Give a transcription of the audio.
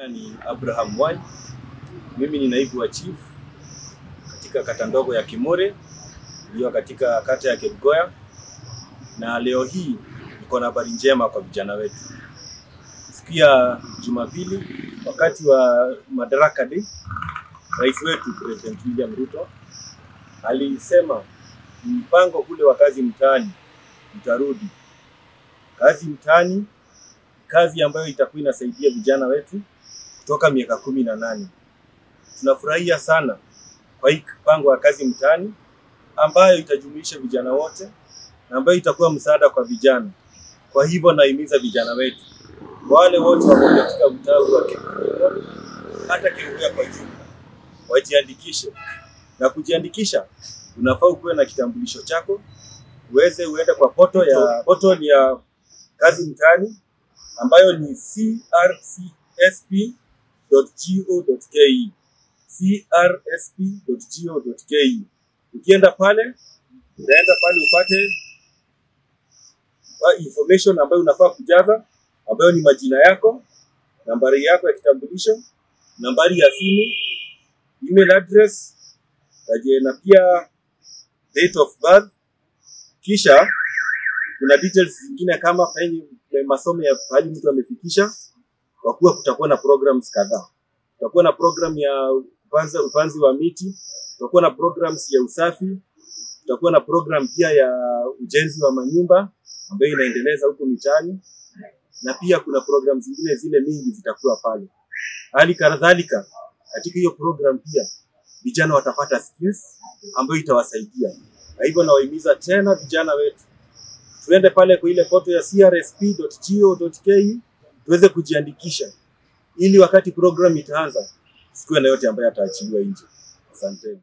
Ni Abraham Mwai. Mimi ni naibu wa chief katika kata ndogo ya Kimore iliyo katika kata ya Kerugoya, na leo hii niko na habari njema kwa vijana wetu. Siku ya Jumapili wakati wa Madaraka Day, rais wetu President William Ruto alisema mpango kule wa kazi mtaani utarudi. Kazi mtaani, kazi ambayo itakuwa inasaidia vijana wetu kutoka miaka 18. Tunafurahia sana kwa hii mpango wa kazi mtaani ambayo itajumuisha vijana wote na ambayo itakuwa msaada kwa vijana. Kwa hivyo naimiza vijana wetu wale wote wako katika mtaa wa Kerugoya, hata Kerugoya kwa jumla, wajiandikishe. Na kujiandikisha unafaa ukuwe na kitambulisho chako, uende kwa portal ya kazi mtaani ambayo ni crcsp.go.ke, crcsp.go.ke. Ukienda pale, unaenda pale upate information ambayo unafaa kujaza, ambayo ni majina yako, nambari yako ya kitambulisho, nambari ya simu, email address, na pia date of birth. Kisha kuna details zingine kama masomo ya pahali mtu amefikisha, kwa kuwa kutakuwa na programs kadhaa. Kutakuwa na program ya upanzi wa miti, kutakuwa na programs ya usafi, kutakuwa na program pia ya ujenzi wa manyumba ambayo inaendeleza huko mitaani, na pia kuna programs zingine zile mingi zitakuwa pale. Hali kadhalika katika hiyo program pia vijana watapata skills ambayo itawasaidia. Na hivyo nawahimiza tena vijana wetu tuende pale kwa ile portal ya crcsp.go.ke tuweze kujiandikisha, ili wakati program itaanza sikuwe na yote ambayo ataachiliwa nje. Asante.